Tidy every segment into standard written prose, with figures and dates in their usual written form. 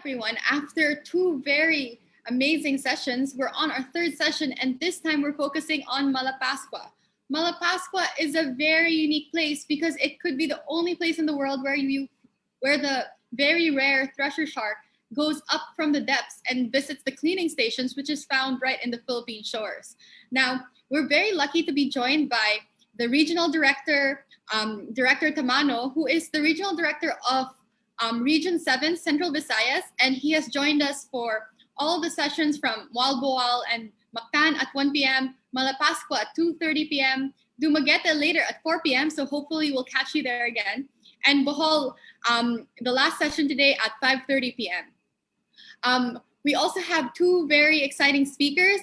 everyone. After two very amazing sessions, we're on our third session, and this time we're focusing on Malapascua. Malapascua is a very unique place because it could be the only place in the world where the very rare thresher shark goes up from the depths and visits the cleaning stations, which is found right in the Philippine shores. Now, we're very lucky to be joined by the regional director, Director Tamano, who is the regional director of Region 7, Central Visayas, and he has joined us for all the sessions from Walboal and Mactan at 1 p.m., Malapascua at 2:30 p.m., Dumaguete later at 4 p.m., so hopefully we'll catch you there again, and Bohol, the last session today at 5:30 p.m. We also have two very exciting speakers.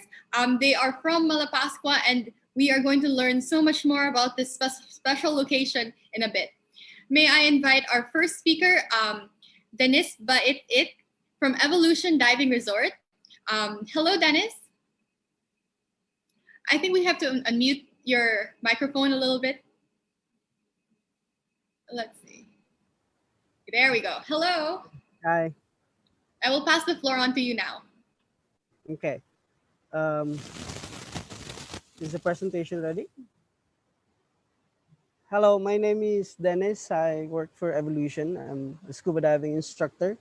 They are from Malapascua, and we are going to learn so much more about this special location in a bit. May I invite our first speaker, Dennis Bait from Evolution Diving Resort. Hello, Dennis. I think we have to unmute your microphone a little bit. Let's see. There we go. Hello. Hi. I will pass the floor on to you now. Okay. Is the presentation ready? Hello, my name is Dennis. I work for Evolution. I'm a scuba diving instructor.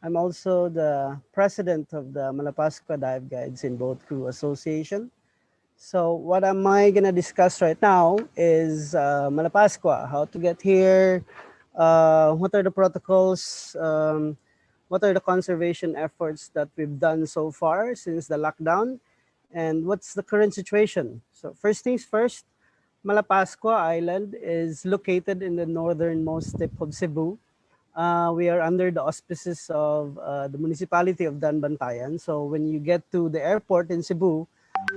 I'm also the president of the Malapascua Dive Guides in Boat Crew Association. So what am I going to discuss right now is Malapascua, how to get here, what are the protocols, what are the conservation efforts that we've done so far since the lockdown, and what's the current situation. So first things first, Malapascua Island is located in the northernmost tip of Cebu. We are under the auspices of the municipality of Danbantayan. So when you get to the airport in Cebu,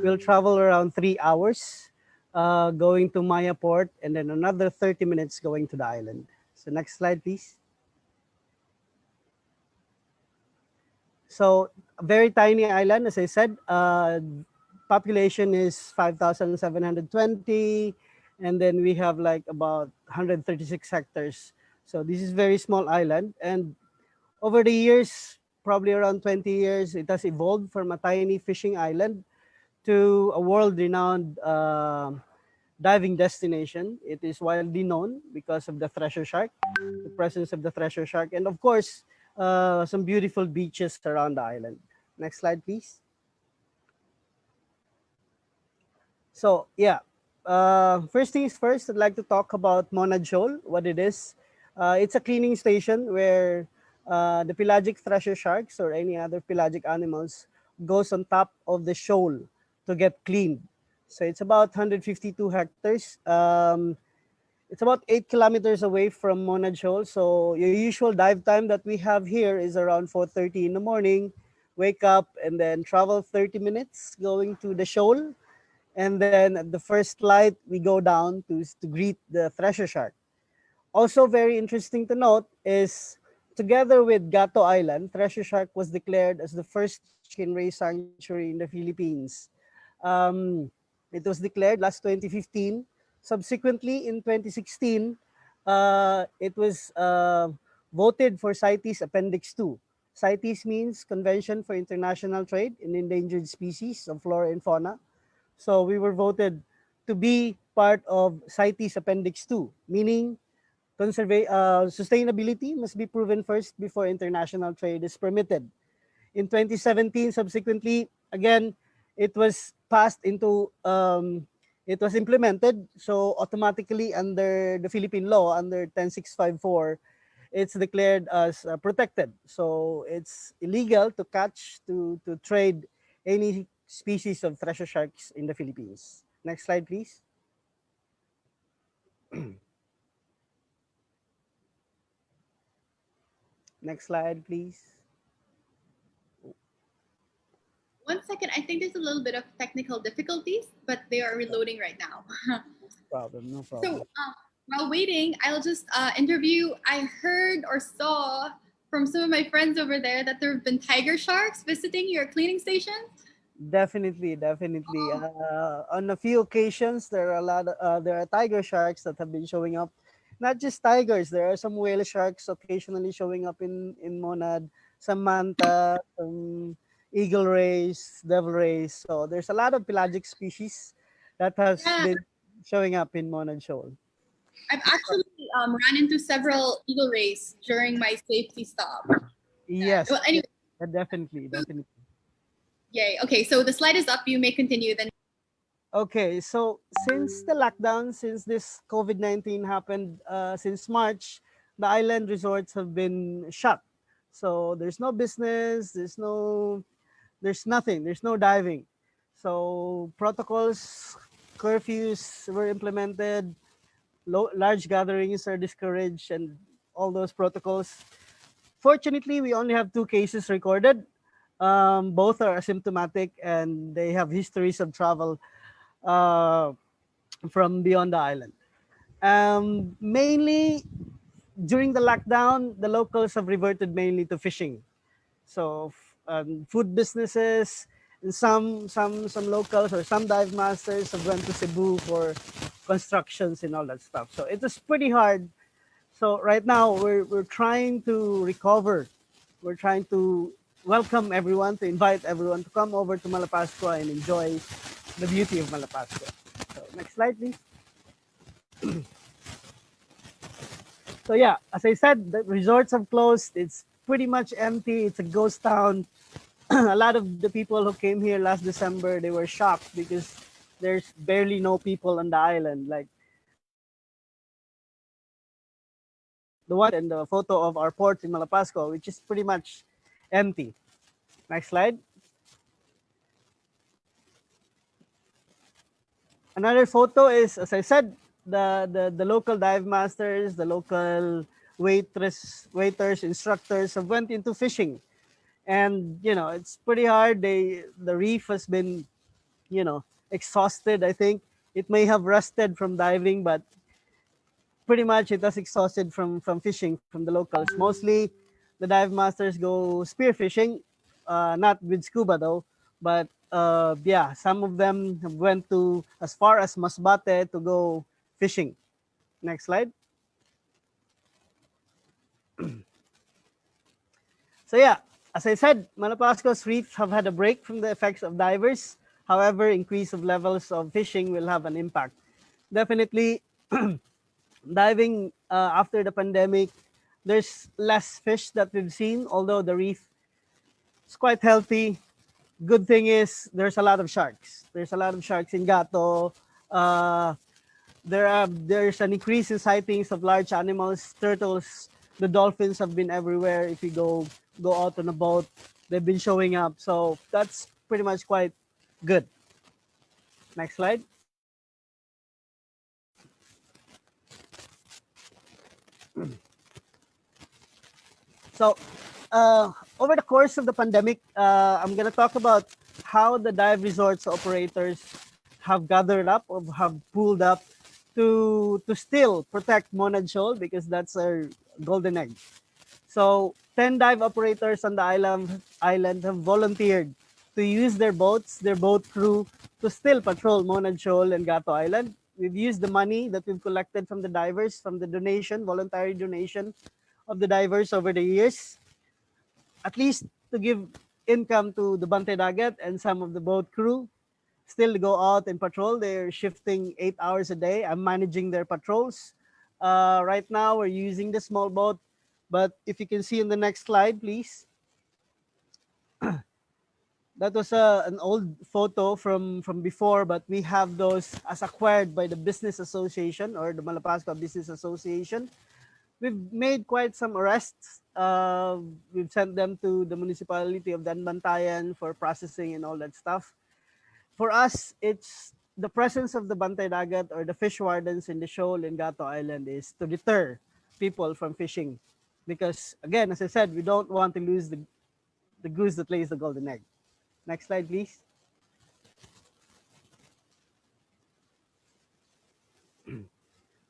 we'll travel around 3 hours going to Maya Port, and then another 30 minutes going to the island. So next slide, please. So a very tiny island, as I said, population is 5,720, and then we have like about 136 hectares. So this is very small island, and over the years, probably around 20 years, it has evolved from a tiny fishing island to a world-renowned diving destination. It is widely known because of the thresher shark, the presence of the thresher shark, and of course, some beautiful beaches around the island. Next slide, please. So yeah, first things first, I'd like to talk about Monad Shoal, what it is. It's a cleaning station where the pelagic thresher sharks or any other pelagic animals goes on top of the shoal to get cleaned. So it's about 152 hectares. It's about 8 kilometers away from Monad Shoal. So your usual dive time that we have here is around 4:30 in the morning. Wake up and then travel 30 minutes going to the shoal. And then at the first light, we go down to greet the thresher shark. Also very interesting to note is together with Gato Island, thresher shark was declared as the first stingray sanctuary in the Philippines. It was declared last 2015. Subsequently, in 2016, it was voted for CITES Appendix 2. CITES means Convention for International Trade in Endangered Species of Flora and Fauna. So we were voted to be part of CITES Appendix 2, meaning sustainability must be proven first before international trade is permitted. In 2017, subsequently, again, it was passed into, it was implemented. So automatically under the Philippine law, under 10654, it's declared as protected. So it's illegal to catch, to trade any species of thresher sharks in the Philippines. Next slide, please. Next slide, please. 1 second, I think there's a little bit of technical difficulties, but they are reloading right now. No problem. So while waiting, I'll just interview. I heard or saw from some of my friends over there that there have been tiger sharks visiting your cleaning station. Definitely. On a few occasions, there are tiger sharks that have been showing up. Not just tigers, there are some whale sharks occasionally showing up in Monad. some manta, some eagle rays, devil rays. So there's a lot of pelagic species that has Yeah, been showing up in Monad Shoal. I've actually ran into several eagle rays during my safety stop. Yes, Well, anyway, definitely, definitely. yay. Okay, so the slide is up. You may continue then. Okay, so since the lockdown, since this COVID-19 happened, since March, the island resorts have been shut. So there's no business, there's nothing, there's no diving. So protocols, curfews were implemented, large gatherings are discouraged, and all those protocols. Fortunately, we only have 2 cases recorded. Both are asymptomatic and they have histories of travel uh, from beyond the island. Mainly during the lockdown, the locals have reverted mainly to fishing. So food businesses, and some locals or some dive masters have went to Cebu for constructions and all that stuff. So it was pretty hard. So right now we're trying to recover. We're trying to welcome everyone, to invite everyone to come over to Malapascua and enjoy the beauty of Malapascua. So next slide, please. So yeah, as I said, the resorts have closed. It's pretty much empty. It's a ghost town. A lot of the people who came here last December, they were shocked because there's barely no people on the island. Like the one and the photo of our port in Malapascua, which is pretty much empty. Next slide. Another photo is, as I said, the local dive masters, the local waiters, instructors have went into fishing. And it's pretty hard. The reef has been exhausted. I think it may have rusted from diving, but pretty much it was exhausted from fishing from the locals. Mostly the dive masters go spear fishing, not with scuba though, but yeah, some of them have went to as far as Masbate to go fishing. Next slide. So yeah, as I said, Malapascua's reefs have had a break from the effects of divers. However, increase of levels of fishing will have an impact. Definitely, diving after the pandemic, there's less fish that we've seen, although the reef is quite healthy. Good thing is there's a lot of sharks. There's a lot of sharks in Gato. Uh, there's an increase in sightings of large animals, turtles. The dolphins have been everywhere. If you go out on a boat, they've been showing up. So that's pretty much quite good. Next slide. So over the course of the pandemic, I'm gonna talk about how the dive resorts operators have gathered up or have pulled up to still protect Monad Shoal because that's our golden egg. So 10 dive operators on the island have volunteered to use their boats, their boat crew, to still patrol Monad Shoal and Gato Island. We've used the money that we've collected from the divers, from the donation, voluntary donation of the divers over the years, at least to give income to the Bante Dagat and some of the boat crew. Still go out and patrol. They're shifting 8 hours a day. I'm managing their patrols. Right now, we're using the small boat, but if you can see in the next slide, please. That was an old photo from before, but we have those as acquired by the Business Association or the Malapascua Business Association. We've made quite some arrests. We've sent them to the municipality of Danbantayan for processing and all that stuff. For us, it's the presence of the Bantay Dagat or the fish wardens in the shoal in Gato Island is to deter people from fishing. Because again, as I said, we don't want to lose the goose that lays the golden egg. Next slide, please.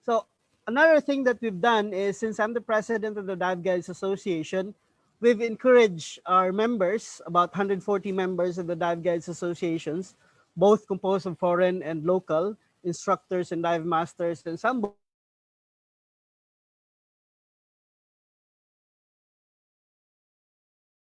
So another thing that we've done is, since I'm the president of the Dive Guides Association, we've encouraged our members, about 140 members of the Dive Guides Associations, both composed of foreign and local instructors and dive masters, and some boat crew, to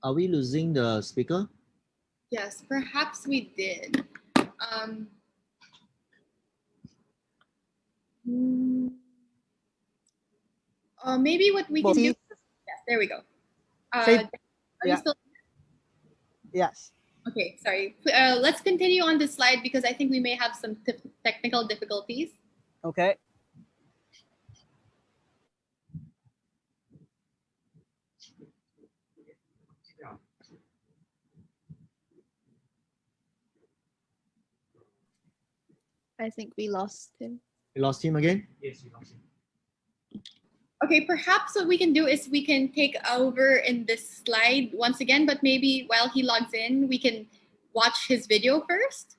Are we losing the speaker? Yes, perhaps we did. Hmm, maybe what we can do. Yes, there we go. Say, Are you yeah, still? yes. Okay, sorry. Let's continue on this slide because I think we may have some technical difficulties. Okay. I think we lost him. We lost him again? Yes, you lost him. Okay, perhaps what we can do is we can take over in this slide once again, but maybe while he logs in, we can watch his video first.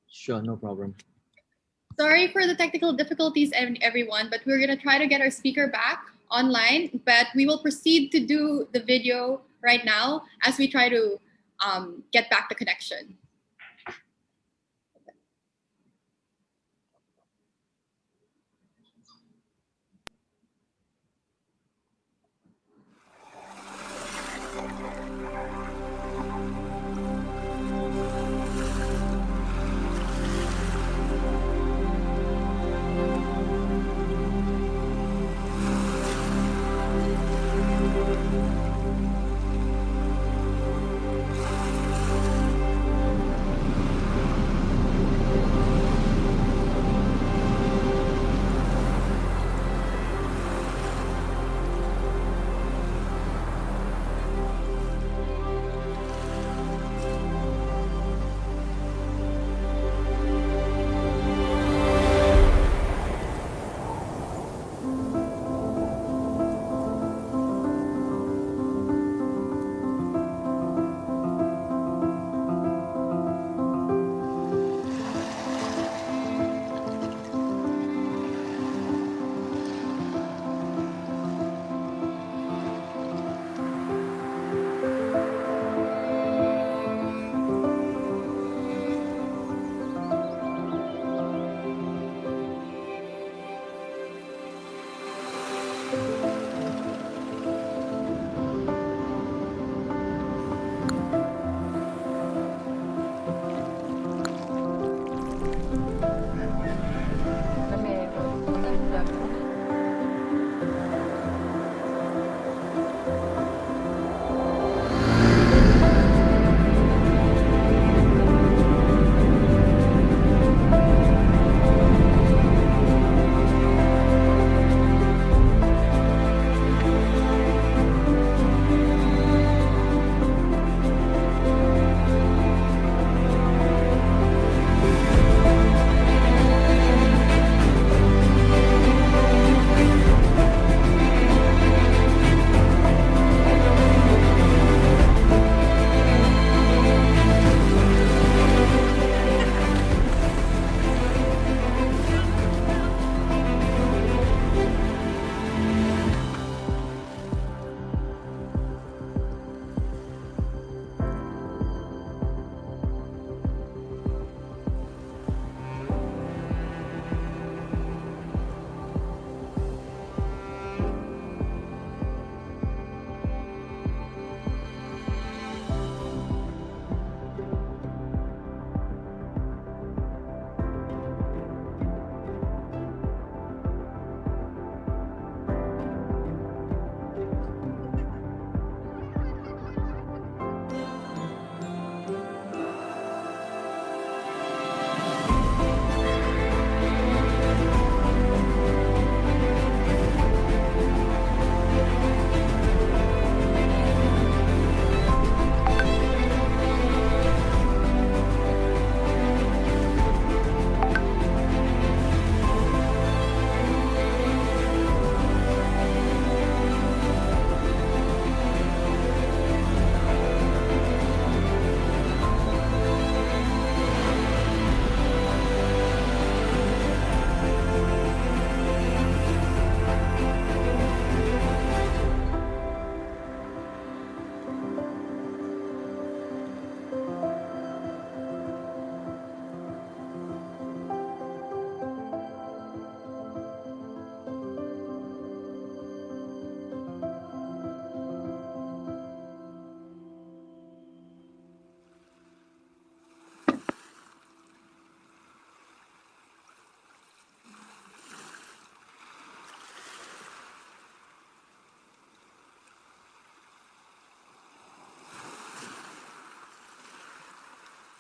Sure, no problem. Sorry for the technical difficulties, everyone, but we're gonna try to get our speaker back online, but we will proceed to do the video right now as we try to get back the connection.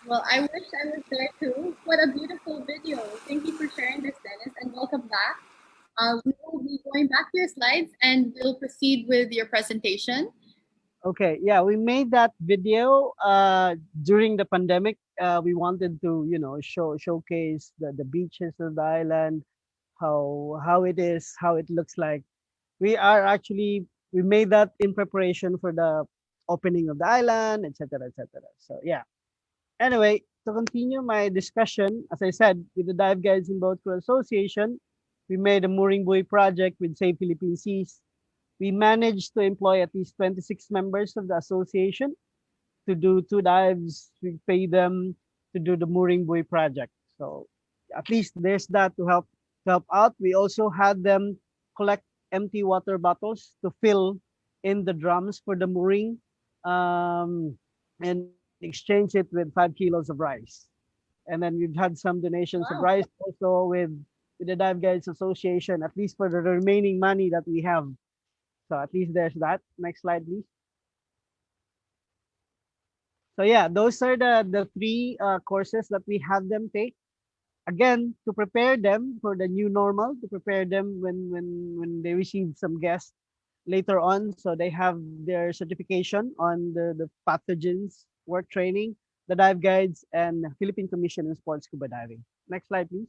Well, I wish I was there too. What a beautiful video. Thank you for sharing this, Dennis, and welcome back. We will be going back to your slides and we'll proceed with your presentation. Okay, yeah, we made that video during the pandemic. We wanted to, showcase the beaches of the island, how it is, how it looks like. We made that in preparation for the opening of the island, etc., etc. So yeah. Anyway, to continue my discussion, as I said, with the Dive Guides in Boat Crew Association, we made a mooring buoy project with Save Philippine Seas. We managed to employ at least 26 members of the association to do 2 dives. We pay them to do the mooring buoy project. So at least there's that to help out. We also had them collect empty water bottles to fill in the drums for the mooring, and exchange it with 5 kilos of rice. And then we've had some donations of Wow. rice also with the Dive Guides Association, at least for the remaining money that we have. So at least there's that. Next slide, please. So yeah, those are the three courses that we have them take. Again, to prepare them for the new normal, to prepare them when they receive some guests later on, so they have their certification on the pathogens, work training, the dive guides, and Philippine Commission on Sports Scuba Diving. Next slide, please.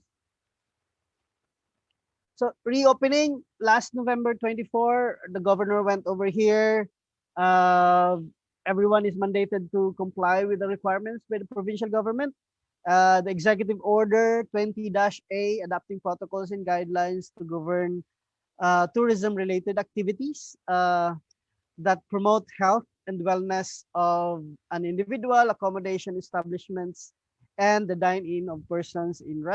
So reopening last November 24, the governor went over here. Uh, Everyone is mandated to comply with the requirements by the provincial government. The Executive Order 20-A, adopting protocols and guidelines to govern tourism-related activities that promote health and wellness of an individual, accommodation establishments, and the dine-in of persons in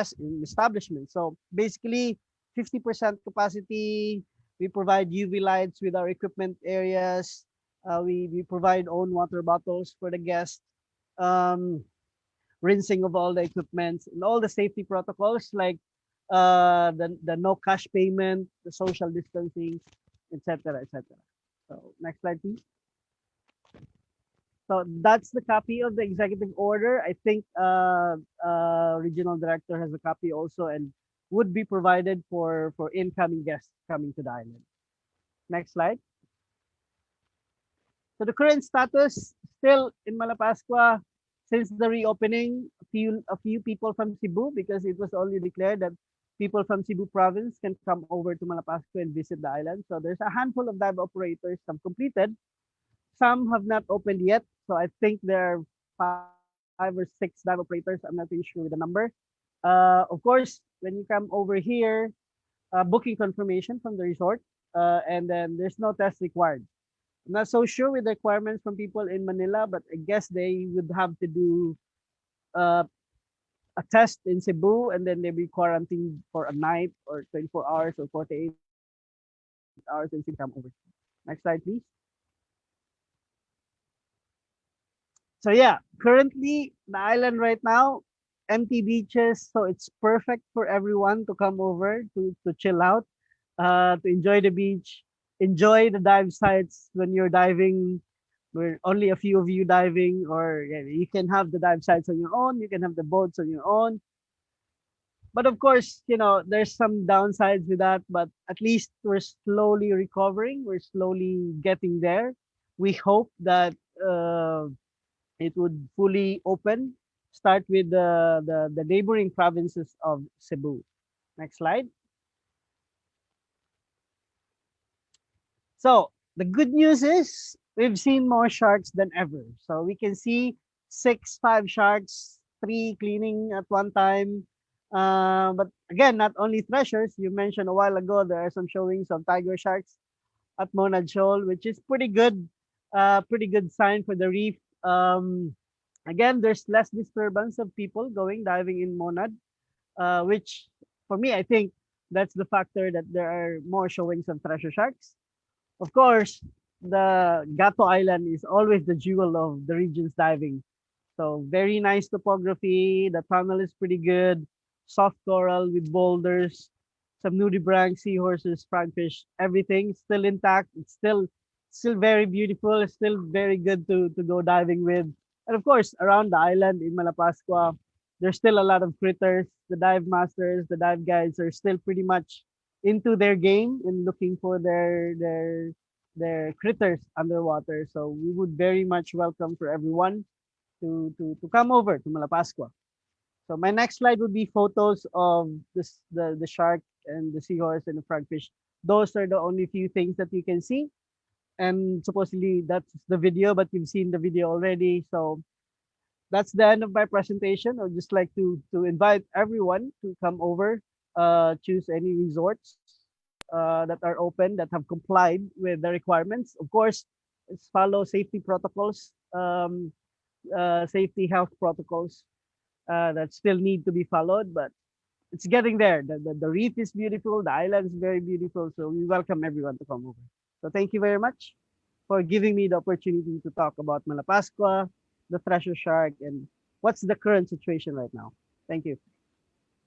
establishments. So basically, 50% capacity. We provide UV lights with our equipment areas. We provide own water bottles for the guests. Um, Rinsing of all the equipment and all the safety protocols like the no cash payment, the social distancing, etc., etc. So next slide, please. So that's the copy of the executive order. I think regional director has a copy also and would be provided for incoming guests coming to the island. Next slide. So the current status still in Malapascua since the reopening, a few people from Cebu, because it was only declared that people from Cebu province can come over to Malapascua and visit the island. So there's a handful of dive operators, some completed, some have not opened yet. So I think there are 5 or 6 dive operators. I'm not really sure with the number. Of course, when you come over here, booking confirmation from the resort, and then there's no test required. I'm not so sure with the requirements from people in Manila, but I guess they would have to do uh, a test in Cebu and then they be quarantined for a night or 24 hours or 48 hours and still come over. Next slide, please. So yeah, currently the island right now, empty beaches, so it's perfect for everyone to come over to chill out, to enjoy the beach, enjoy the dive sites when you're diving. Where only a few of you diving, or yeah, you can have the dive sites on your own, you can have the boats on your own. But of course, there's some downsides with that, but at least we're slowly recovering, we're slowly getting there. We hope that it would fully open, start with the neighboring provinces of Cebu. Next slide. So the good news is we've seen more sharks than ever. So we can see 5 sharks, 3 cleaning at one time. But again, not only threshers. You mentioned a while ago there are some showings of tiger sharks at Monad Shoal, which is pretty good. Pretty good sign for the reef. Again, there's less disturbance of people going diving in Monad, which for me, I think that's the factor that there are more showings of treasure sharks. Of course, the Gato Island is always the jewel of the region's diving. So very nice topography. The tunnel is pretty good. Soft coral with boulders, some nudibranch, seahorses, frogfish, everything still intact. It's still very beautiful. It's still very good to go diving with. And of course, around the island in Malapascua, there's still a lot of critters. The dive masters, the dive guides are still pretty much into their game and looking for their critters underwater. So we would very much welcome for everyone to come over to Malapascua. So my next slide would be photos of the shark and the seahorse and the frogfish. Those are the only few things that you can see. And supposedly that's the video, but you've seen the video already. So that's the end of my presentation. I'd just like to invite everyone to come over, choose any resorts that are open, that have complied with the requirements. Of course, let's follow safety protocols, safety health protocols that still need to be followed, but it's getting there. The reef is beautiful, the island is very beautiful, so we welcome everyone to come over. So thank you very much for giving me the opportunity to talk about Malapascua, the Thresher shark, and what's the current situation right now. Thank you.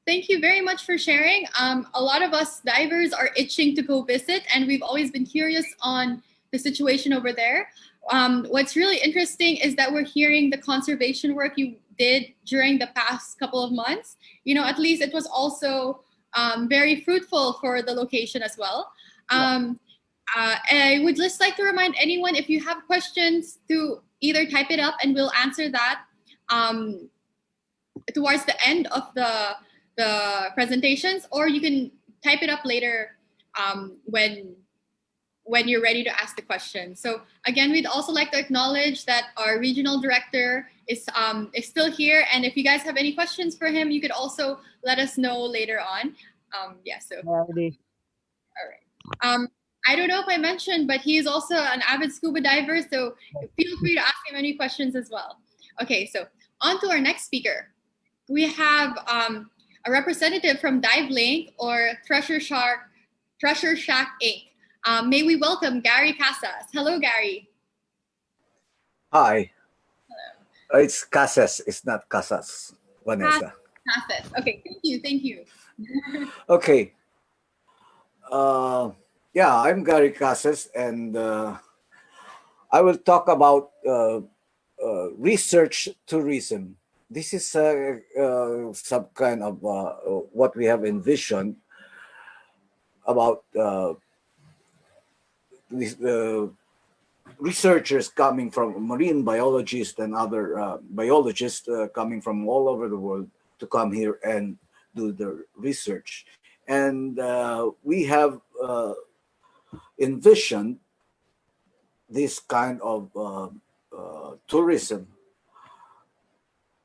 Thank you very much for sharing. A lot of us divers are itching to go visit, and we've always been curious on the situation over there. What's really interesting is that we're hearing the conservation work you did during the past couple of months. You know, at least it was also very fruitful for the location as well. I would just like to remind anyone, if you have questions, to either type it up and we'll answer that towards the end of the presentations, or you can type it up later when you're ready to ask the question. So again, we'd also like to acknowledge that our regional director is still here, and if you guys have any questions for him, you could also let us know later on. So Alrighty. all right. I don't know if I mentioned, but he is also an avid scuba diver, so feel free to ask him any questions as well. Okay, so on to our next speaker. We have a representative from Divelink, or Thresher Shack Inc. May we welcome Gary Casas. Hello, Gary. Hi. It's Casas. It's not Casas, Vanessa. Casas. Okay, thank you. Okay. Yeah, I'm Gary Casas, and I will talk about research tourism. This is some kind of what we have envisioned about these researchers coming from marine biologists and other biologists coming from all over the world to come here and do the research. And we have envisioned this kind of tourism.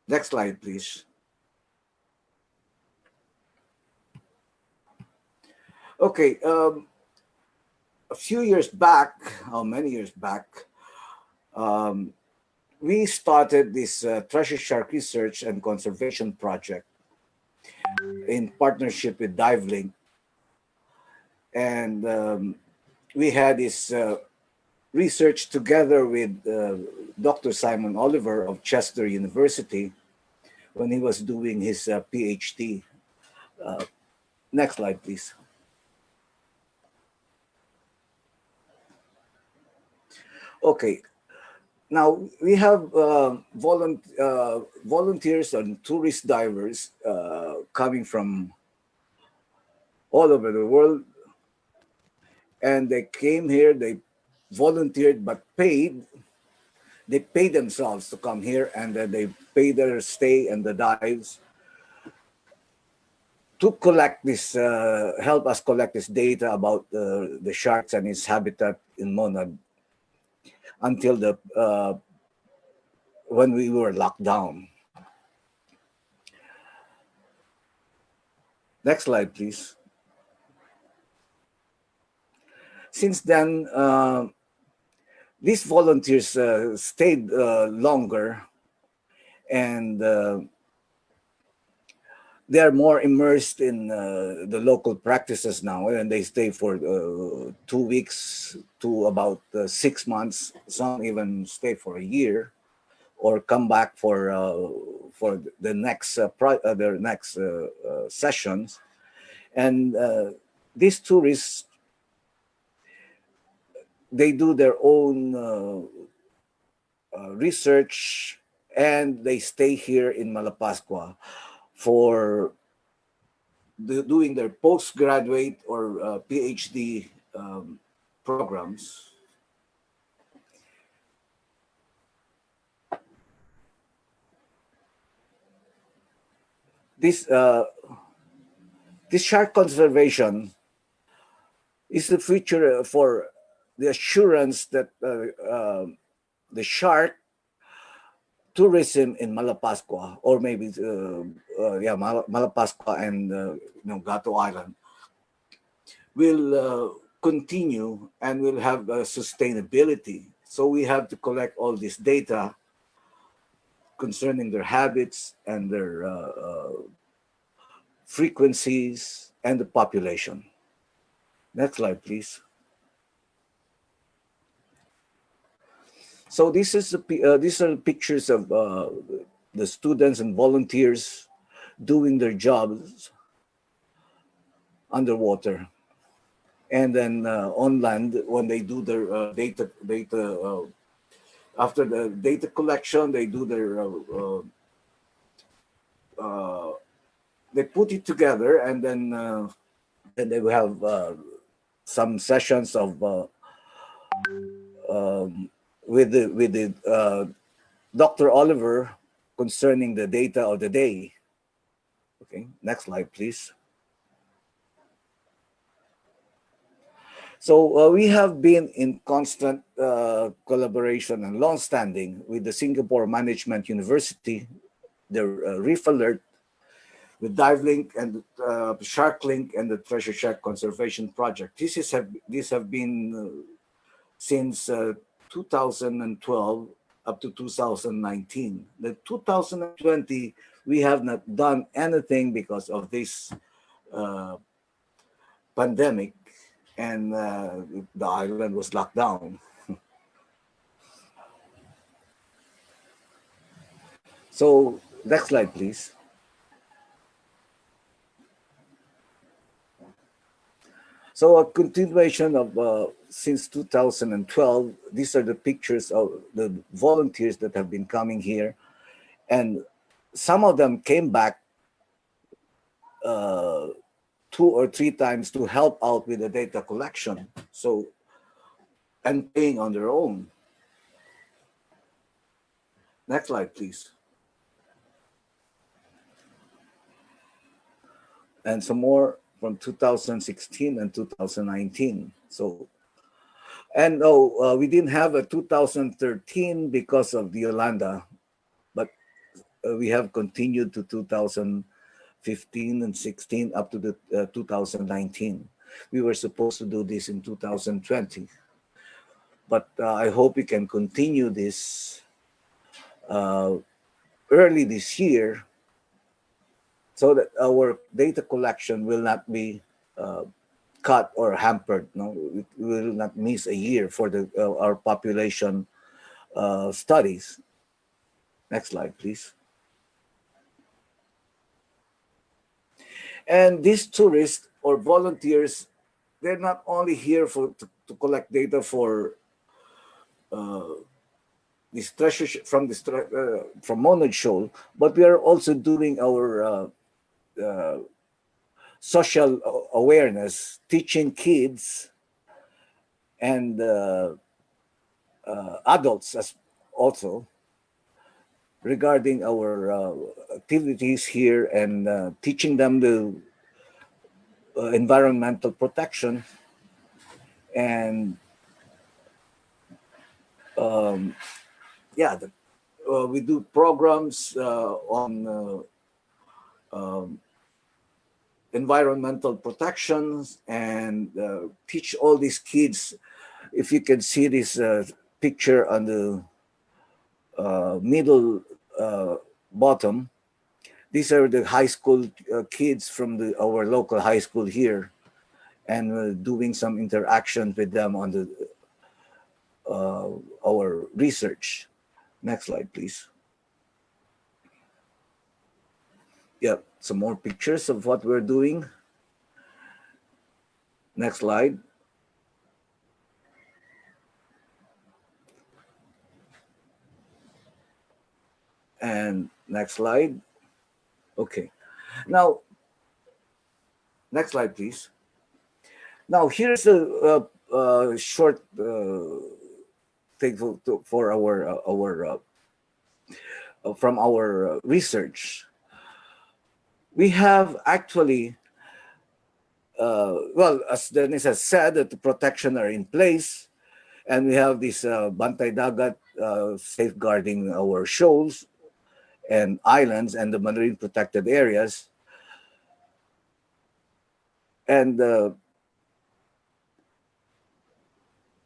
Next slide, please. Okay, a few years back, how many years back, we started this treasure shark research and conservation project in partnership with Divelink. And we had this research together with Dr. Simon Oliver of Chester University when he was doing his PhD. Next slide, please. Okay, now we have volunteers and tourist divers coming from all over the world, and they came here, they volunteered but paid. They paid themselves to come here, and they pay their stay and the dives to collect this, help us collect this data about the sharks and its habitat in Monad until when we were locked down. Next slide, please. Since then, these volunteers stayed longer, and they are more immersed in the local practices now, and they stay for 2 weeks to about 6 months. Some even stay for a year, or come back for the next their next sessions. And these tourists, they do their own research and they stay here in Malapascua for doing their postgraduate or PhD programs. This this shark conservation is the future for the assurance that the shark tourism in Malapascua, or maybe Malapascua and Gato Island, will continue and will have sustainability. So we have to collect all this data concerning their habits and their frequencies and the population. Next slide, please. So this is these are pictures of the students and volunteers doing their jobs underwater, and then on land when they do their data. After the data collection, they do their they put it together, and then they will have some sessions of with the Dr. Oliver concerning the data of the day. Okay, next slide, please. So we have been in constant collaboration and long-standing with the Singapore Management University, the Reef Alert, with Divelink and SharkLink and the Thresher Shark Conservation Project. These have been since 2012 up to 2019. The 2020, we have not done anything because of this pandemic, and the island was locked down. So next slide, please. So a continuation of since 2012, these are the pictures of the volunteers that have been coming here, and some of them came back 2 or 3 times to help out with the data collection. So, and paying on their own. Next slide, please. And some more from 2016 and 2019. So, and we didn't have a 2013 because of the Yolanda, but we have continued to 2015 and 16 up to the 2019. We were supposed to do this in 2020, but I hope we can continue this early this year, so that our data collection will not be cut or hampered. No, we will not miss a year for the our population studies. Next slide, please. And these tourists or volunteers, they're not only here to collect data for this treasure from Monad Shoal, but we are also doing our social awareness, teaching kids and adults as also regarding our activities here, and teaching them the environmental protection, and we do programs on environmental protections, and teach all these kids. If you can see this picture on the middle bottom, these are the high school kids from our local high school here, and doing some interaction with them on the our research. Next slide, please. Yeah, some more pictures of what we're doing. Next slide. And next slide. Okay. Now, next slide, please. Now, here's a short thing for our from our research. We have actually, well, as Dennis has said, that the protection are in place, and we have this Bantay Dagat safeguarding our shoals and islands and the marine protected areas. And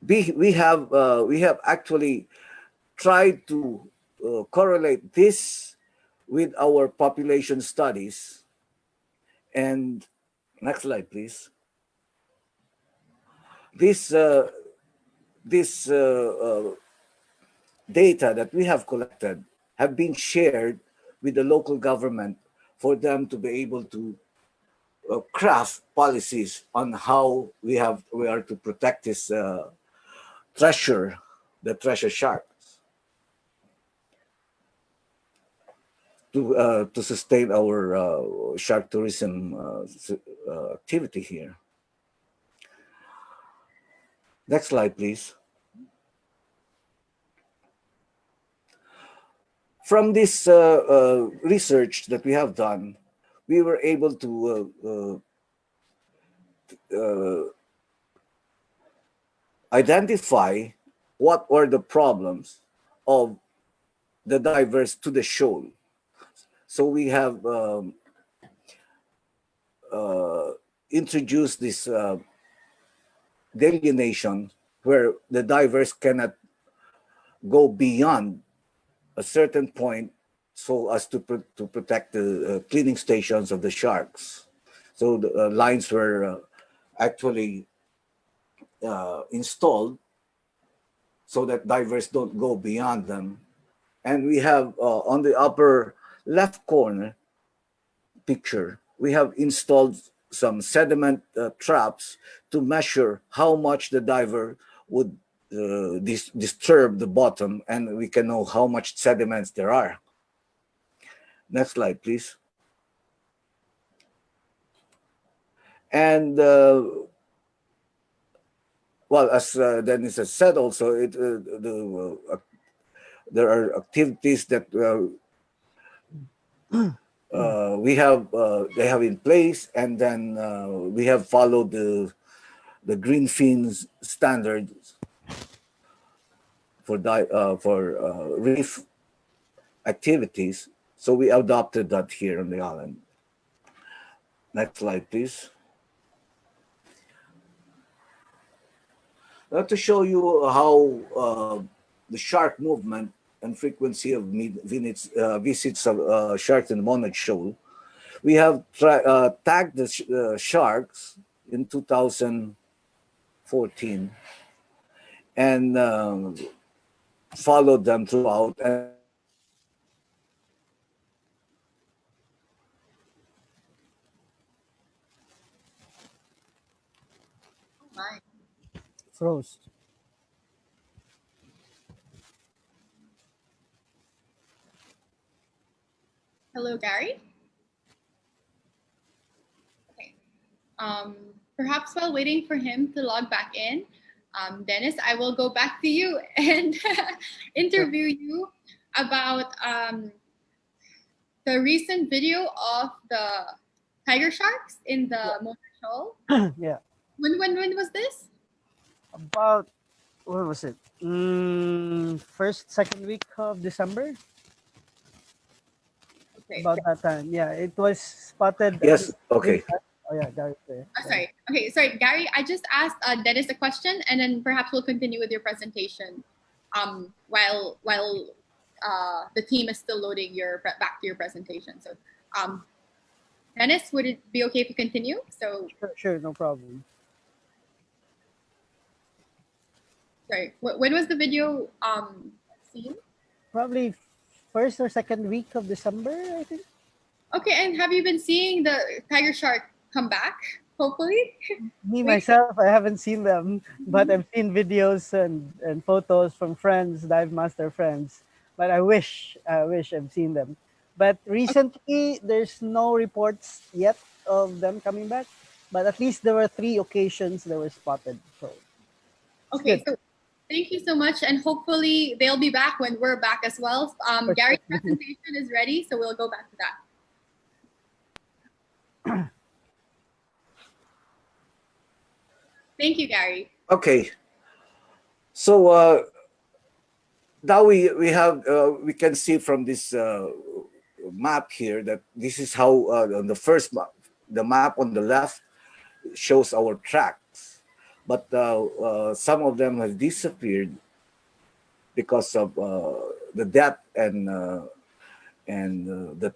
we have actually tried to correlate this with our population studies. And next slide, please. This data that we have collected have been shared with the local government for them to be able to craft policies on how we are to protect this treasure, the treasure sharks, to sustain our shark tourism activity here. Next slide, please. From this research that we have done, we were able to identify what were the problems of the divers to the shoal. So we have introduced this delineation where the divers cannot go beyond a certain point so as to protect the cleaning stations of the sharks. So the lines were actually installed so that divers don't go beyond them. And we have on the upper left corner picture, we have installed some sediment traps to measure how much the diver would disturb the bottom, and we can know how much sediments there are. Next slide, please. And well, as Dennis has said also, there are activities that we have they have in place, and then we have followed the green fins standards for reef activities. So we adopted that here on the island. Next slide, please. To show you how the shark movement and frequency of visits of sharks in the Monad Shoal. We have tagged the sharks in 2014 and followed them throughout. And My. Froze. Hello, Gary. Okay. Perhaps while waiting for him to log back in, Dennis, I will go back to you and interview you about the recent video of the tiger sharks in the Monad Shoal. Yeah. When was this? About, what was it? First, second week of December. Okay. About that time. Yeah, it was spotted. yes, okay. Oh yeah, Gary's there. Sorry. Okay, sorry, Gary. I just asked Dennis a question, and then perhaps we'll continue with your presentation. While the team is still loading back to your presentation. So, Dennis, would it be okay if we continue? So, Sure, no problem. sorry. When was the video seen? Probably first or second week of December, I think. Okay, and have you been seeing the tiger shark come back? Hopefully. Me myself, I haven't seen them, but I've seen videos and photos from friends, dive master friends, but I wish I've seen them. But recently, there's no reports yet of them coming back. But at least there were 3 occasions they were spotted. So it's Okay, good. so thank you so much, and hopefully they'll be back when we're back as well. For Gary's sure. presentation is ready, so we'll go back to that. Thank you, Gary. Okay. So now we can see from this map here that this is how on the first map, the map on the left shows our tracks, but some of them have disappeared because of the depth and the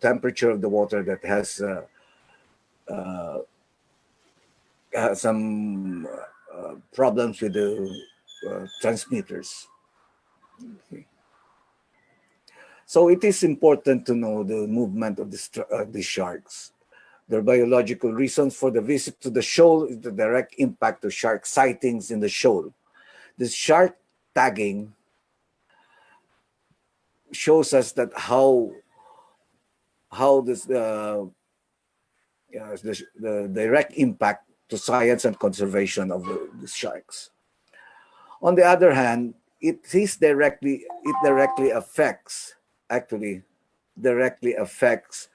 temperature of the water that has some problems with the transmitters. Okay. So it is important to know the movement of the sharks. Their biological reasons for the visit to the shoal is the direct impact of shark sightings in the shoal. The shark tagging shows us that how this the direct impact to science and conservation of the sharks. On the other hand, it directly affects actually directly affects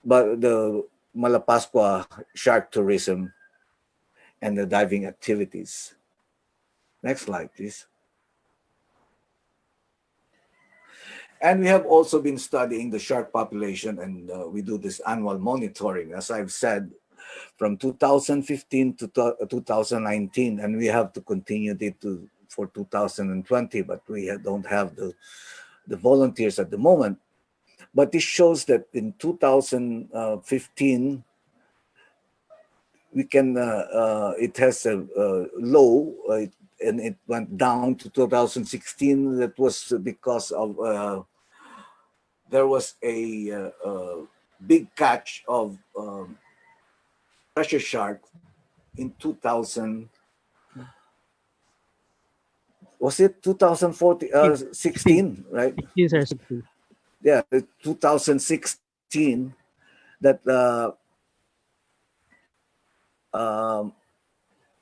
but the Malapascua shark tourism and the diving activities. Next slide, please. And we have also been studying the shark population, and we do this annual monitoring, as I've said, from 2015 to 2019, and we have to continue it for 2020, but we don't have the volunteers at the moment. But this shows that in 2015, we can it has a low and it went down to 2016. That was because of there was a big catch of Thresher shark in 2000. Was it 2014 16, right? 16, sir, 16. Yeah, 2016 that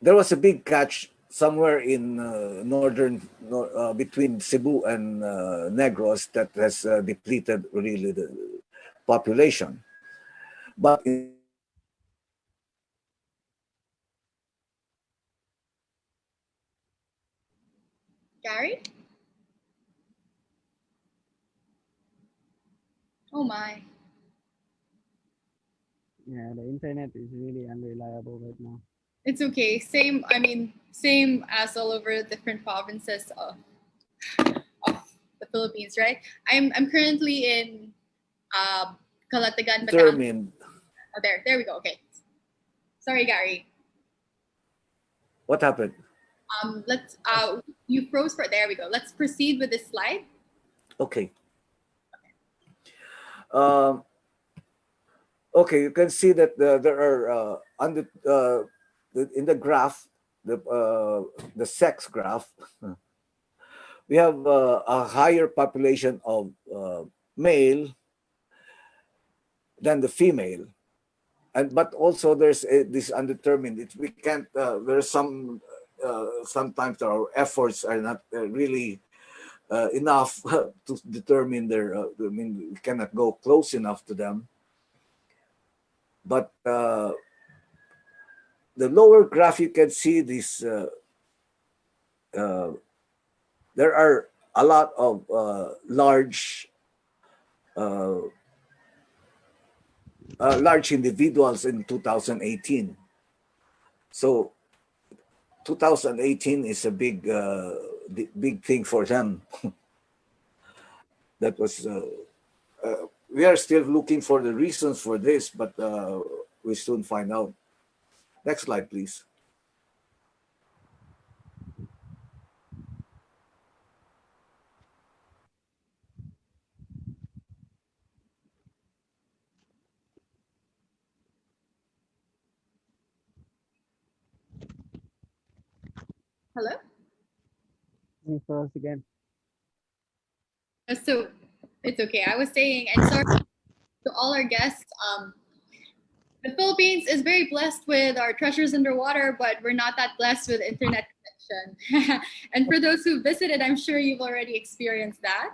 there was a big catch somewhere in between Cebu and Negros that has depleted really the population. But Gary? Oh my. Yeah, the internet is really unreliable right now. It's okay. Same, I mean, same as all over different provinces of the Philippines, right? I'm currently in Calatagan, Bataan. determined. Oh, there we go. Okay. Sorry, Gary. What happened? Let's you froze for there we go. Let's proceed with this slide. Okay. Okay, you can see that there are in the graph, the sex graph, we have a higher population of male than the female, and but also there's this undetermined. We can't. There's some sometimes our efforts are not really enough to determine their. I mean, we cannot go close enough to them. But the lower graph, you can see this. There are a lot of large individuals in 2018. So 2018 is a big thing for them. That was we are still looking for the reasons for this, but we soon find out. Next slide, please. Hello? For us again. So it's okay. I was saying, and sorry to all our guests. The Philippines is very blessed with our treasures underwater, but we're not that blessed with internet connection. And for those who visited, I'm sure you've already experienced that.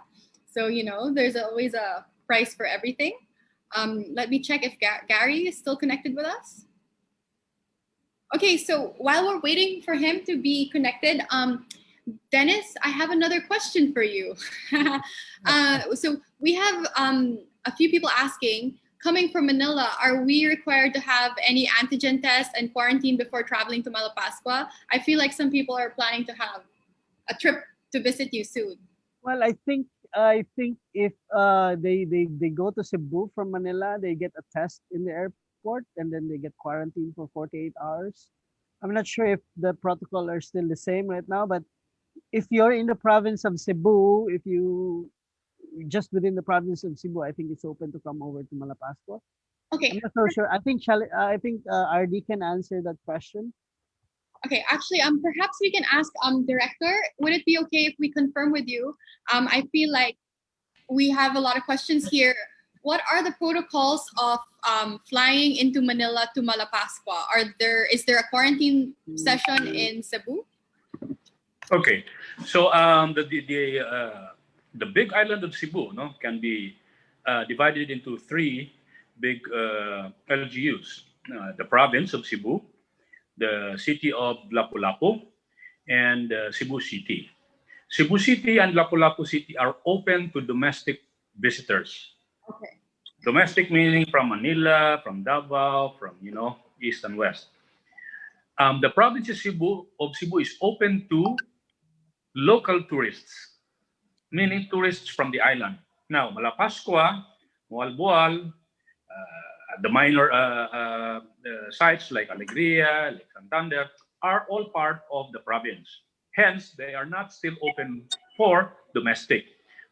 So, you know, there's always a price for everything. Let me check if Gary is still connected with us. Okay, so while we're waiting for him to be connected, Dennis, I have another question for you. So we have a few people asking, coming from Manila, are we required to have any antigen test and quarantine before traveling to Malapascua? I feel like some people are planning to have a trip to visit you soon. Well, I think if they go to Cebu from Manila, they get a test in the airport and then they get quarantined for 48 hours. I'm not sure if the protocol are still the same right now, but if you're in the province of Cebu, if you just within the province of Cebu, I think it's open to come over to Malapascua. Okay. I'm not so sure. I think RD can answer that question. Okay, actually, perhaps we can ask director. Would it be okay if we confirm with you? I feel like we have a lot of questions here. What are the protocols of flying into Manila to Malapascua? Is there a quarantine session in Cebu? Okay, so the big island of Cebu, can be divided into three big LGUs: the province of Cebu, the city of Lapu-Lapu, and Cebu City. Cebu City and Lapu-Lapu City are open to domestic visitors. Okay. Domestic meaning from Manila, from Davao, from east and west. The province of Cebu is open to local tourists, meaning tourists from the island. Now, Malapascua, Moalboal, the minor sites like Alegria, like Santander, are all part of the province. Hence, they are not still open for domestic.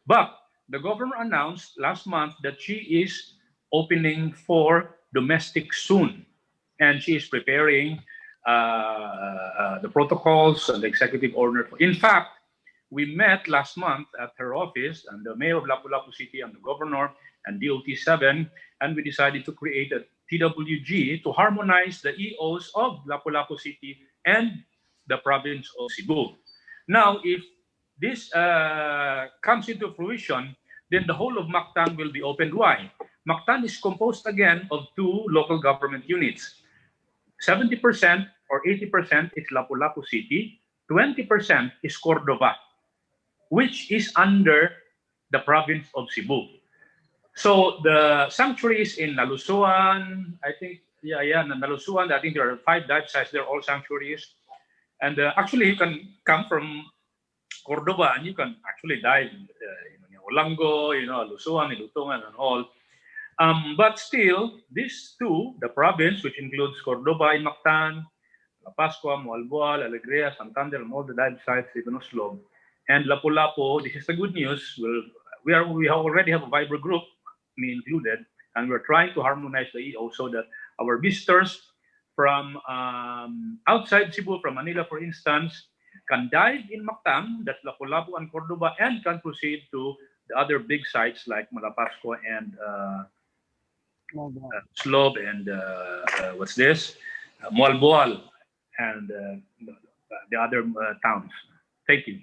But the governor announced last month that she is opening for domestic soon. And she is preparing the protocols and the executive order. In fact, we met last month at her office, and the mayor of Lapu-Lapu City and the governor and DOT7, and we decided to create a TWG to harmonize the EOs of Lapu-Lapu City and the province of Cebu. Now, if this comes into fruition, then the whole of Mactan will be opened. Why? Mactan is composed again of two local government units. 70% or 80% is Lapu-Lapu City, 20% is Cordova, which is under the province of Cebu. So the sanctuaries in Nalusuan, I think, Nalusuan, I think there are 5 dive sites, they're all sanctuaries. And actually, you can come from Cordova and you can actually dive in Olango, Lusuan, Ilutungan, and all. But still, these two, the province, which includes Cordova, Mactan, Malapascua, Moalboal, Alegria, Santander, and all the dive sites, even Oslo, and Lapu-Lapu, this is the good news. We already have a Viber group, me included, and we're trying to harmonize the EO so that our visitors from outside Cebu, from Manila, for instance, can dive in Mactan, that's Lapu-Lapu and Cordova, and can proceed to the other big sites like Malapascua and Slob and what's this? Moalboal and the other towns. Thank you.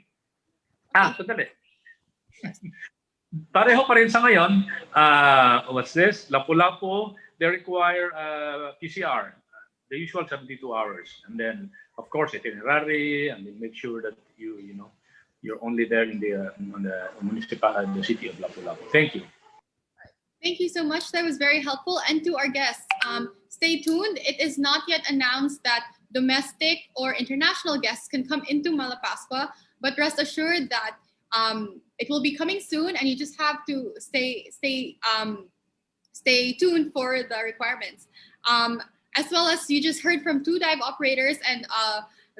Sandali. Pareho pa rin sa ngayon. What's this? Lapu-Lapu, they require PCR, the usual 72 hours. And then, of course, itinerary, and then make sure that you're only there in the municipality, the city of Lapu-Lapu. Thank you. Thank you so much. That was very helpful. And to our guests, stay tuned. It is not yet announced that domestic or international guests can come into Malapascua, but rest assured that it will be coming soon, and you just have to stay tuned for the requirements. As well as you just heard from 2 dive operators and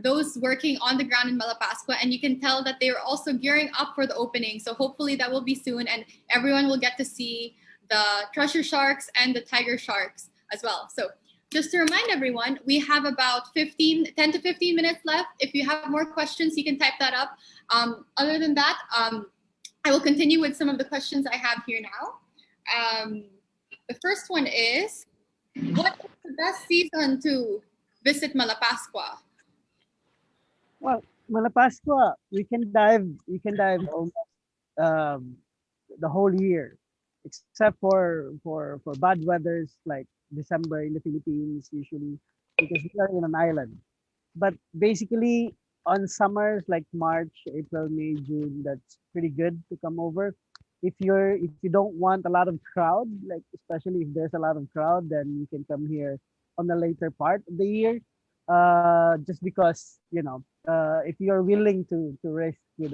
those working on the ground in Malapascua, and you can tell that they are also gearing up for the opening. So hopefully that will be soon, and everyone will get to see the treasure sharks and the tiger sharks as well. So just to remind everyone, we have about 10 to 15 minutes left. If you have more questions, you can type that up. Other than that, I will continue with some of the questions I have here now. The first one is, what is the best season to visit Malapascua? Well, Malapascua, we can dive almost um, the whole year, except for bad weathers like December in the Philippines usually, because we are in an island. But basically, on summers like March, April, May, June, that's pretty good to come over. If you don't want a lot of crowd, like especially if there's a lot of crowd, then you can come here on the later part of the year. Just because if you're willing to risk with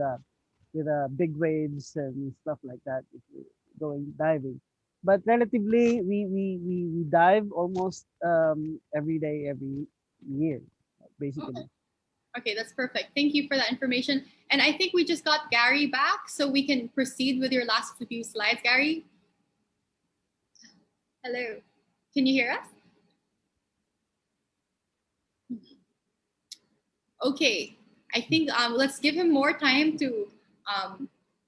big waves and stuff like that, if you're going diving. But relatively, we dive almost every day, every year, basically. Okay, that's perfect. Thank you for that information. And I think we just got Gary back, so we can proceed with your last few slides, Gary. Hello, can you hear us? Okay, I think let's give him more time to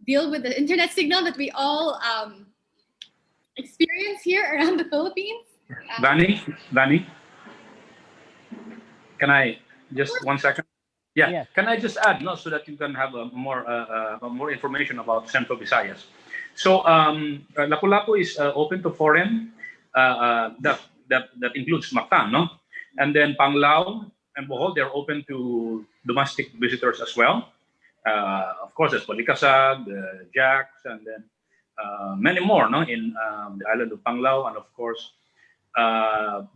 deal with the internet signal that we all experience here around the Philippines. Danny, can I just 1 second? Yeah. Yes. Can I just add, no, so that you can have more information about Central Visayas. So Lapu-Lapu is open to foreign. That includes Mactan, no? And then Panglao and Bohol, they're open to domestic visitors as well. Of course, there's Balikasag, Jacks, and then many more, no? In the island of Panglao, and of course,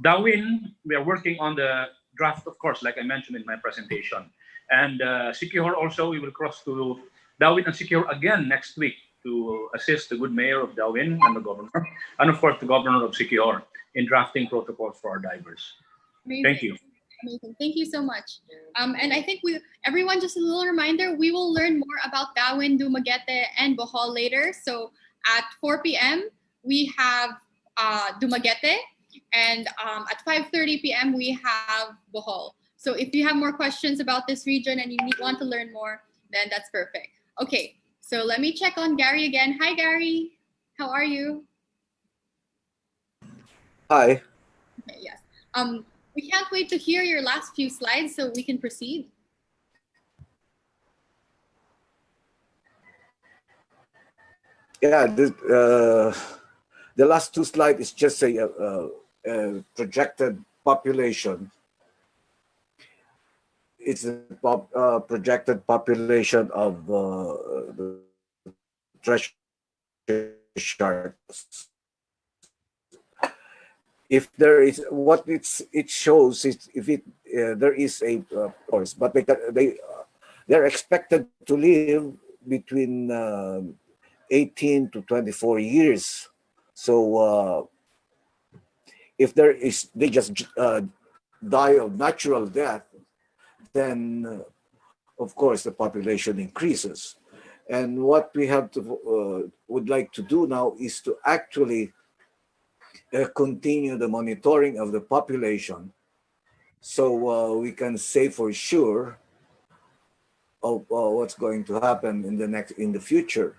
Darwin. We are working on the draft, of course, like I mentioned in my presentation. And Siquijor also, we will cross to Darwin and Siquijor again next week to assist the good mayor of Darwin and the governor, and of course the governor of Siquijor in drafting protocols for our divers. Amazing. Thank you. Amazing. Thank you so much. And I think everyone, just a little reminder, we will learn more about Darwin, Dumaguete, and Bohol later. So at 4 p.m., we have Dumaguete, and at 5:30 p.m., we have Bohol. So if you have more questions about this region and you want to learn more, then that's perfect. Okay, so let me check on Gary again. Hi, Gary. How are you? Hi. Okay, yes. We can't wait to hear your last few slides so we can proceed. Yeah, the last two slides is just a projected population. It's a projected population of the Thresher sharks. If there is what it shows is if there is a course, but they're expected to live between 18 to 24 years. So if they just die of natural death, then of course the population increases. And what we have to would like to do now is to actually continue the monitoring of the population, so we can say for sure of what's going to happen in the future,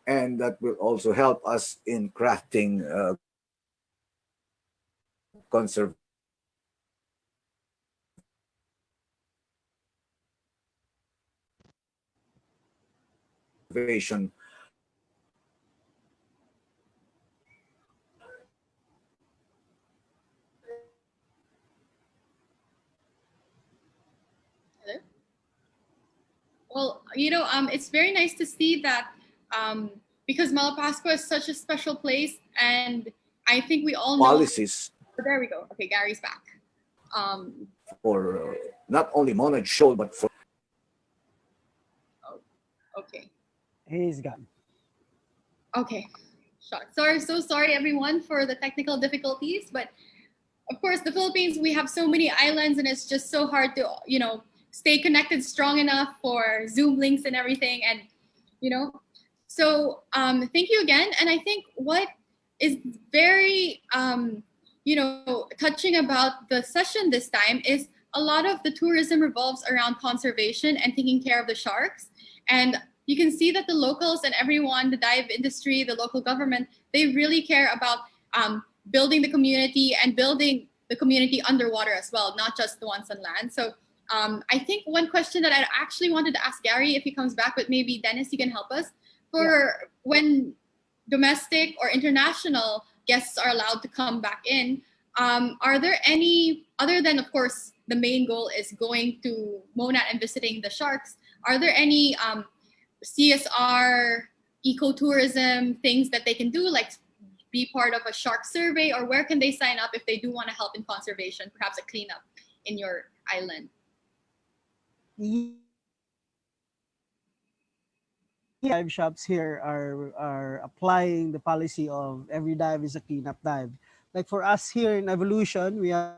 and that will also help us in crafting conservation Hello? Well, it's very nice to see that because Malapascua is such a special place, and I think we all know policies. Oh, there we go. Okay, Gary's back. For not only Monad Shoal, but for Okay. He's gone. Okay. So sorry everyone for the technical difficulties, but of course the Philippines, we have so many islands and it's just so hard to, stay connected strong enough for Zoom links and everything. And, so thank you again. And I think what is very, touching about the session this time is a lot of the tourism revolves around conservation and taking care of the sharks. And you can see that the locals and everyone, the dive industry, the local government, they really care about building the community and building the community underwater as well, not just the ones on land. So I think one question that I actually wanted to ask Gary, if he comes back, but maybe Dennis, you can help us, for when domestic or international guests are allowed to come back in, are there any, other than, of course, the main goal is going to Monad and visiting the sharks, are there any CSR, ecotourism things that they can do, like be part of a shark survey, or where can they sign up if they do want to help in conservation, perhaps a cleanup in your island? Dive shops here are applying the policy of every dive is a cleanup dive. Like for us here in Evolution, we have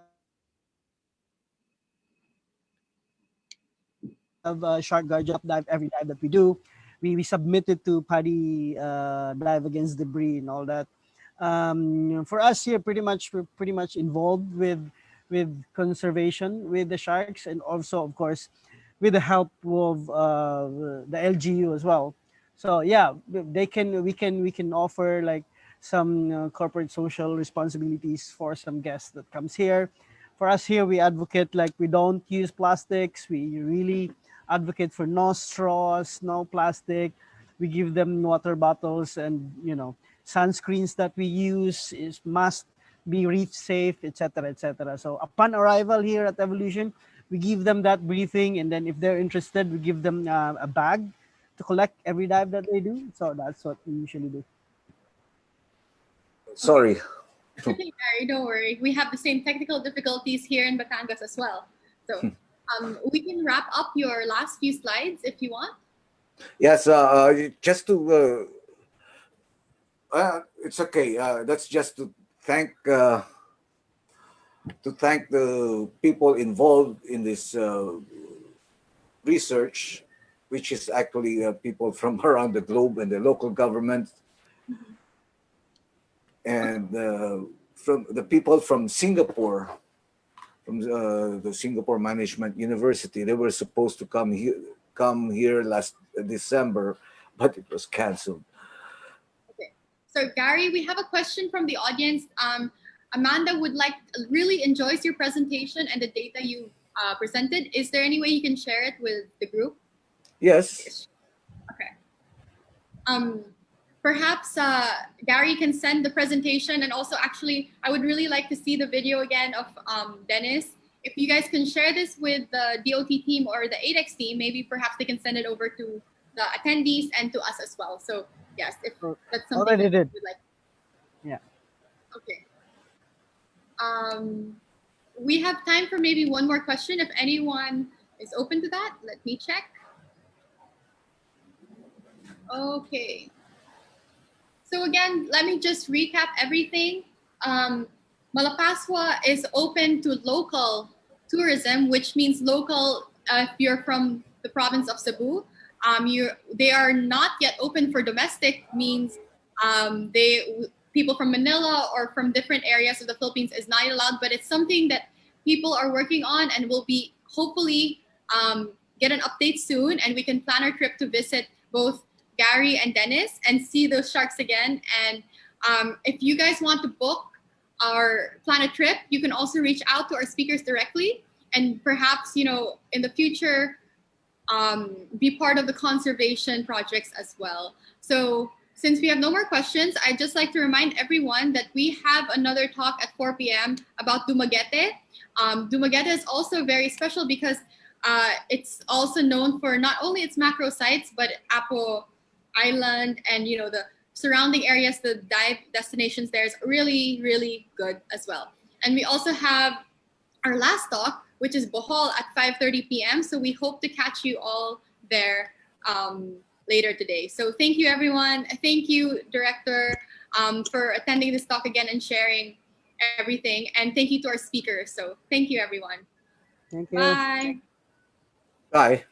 a shark guardian dive every dive that we do. We submit it to PADI dive against debris and all that. For us here, we're pretty much involved with conservation with the sharks, and also of course with the help of the LGU as well. So yeah, we can offer like some corporate social responsibilities for some guests that comes here. For us here, we advocate like we don't use plastics. We really advocate for no straws, no plastic. We give them water bottles, and sunscreens that we use is must be reef safe, etc., etc. So upon arrival here at Evolution, we give them that briefing, and then if they're interested, we give them a bag to collect every dive that they do. So that's what we usually do. Sorry. Okay, Gary, don't worry. We have the same technical difficulties here in Batangas as well. So we can wrap up your last few slides if you want. Yes, just to, it's okay. That's just to thank the people involved in this research, which is actually people from around the globe and the local government, and from the people from Singapore, from the Singapore Management University. They were supposed to come here last December, but it was canceled. Okay, so Gary, we have a question from the audience. Amanda really enjoys your presentation and the data you presented. Is there any way you can share it with the group? Yes. Okay. Perhaps Gary can send the presentation, and also actually I would really like to see the video again of Dennis. If you guys can share this with the DOT team or the ADEX team, maybe perhaps they can send it over to the attendees and to us as well. So yes, if that's something Already that did. you would like. Yeah. Okay. We have time for maybe one more question if anyone is open to that. Let me check. Okay. So again, let me just recap everything. Malapascua is open to local tourism, which means local if you're from the province of Cebu. They are not yet open for domestic, means people from Manila or from different areas of the Philippines is not allowed, but it's something that people are working on and will be hopefully get an update soon, and we can plan our trip to visit both Gary and Dennis and see those sharks again. And if you guys want to book or plan a trip, you can also reach out to our speakers directly, and perhaps in the future be part of the conservation projects as well. So since we have no more questions, I'd just like to remind everyone that we have another talk at 4 p.m. about Dumaguete. Dumaguete is also very special because it's also known for not only its macro sites, but Gato Island and the surrounding areas, the dive destinations there is really, really good as well. And we also have our last talk, which is Bohol at 5:30 p.m. So we hope to catch you all there later today. So thank you, everyone. Thank you, Director, for attending this talk again and sharing everything. And thank you to our speakers. So thank you, everyone. Thank you. Bye. Bye.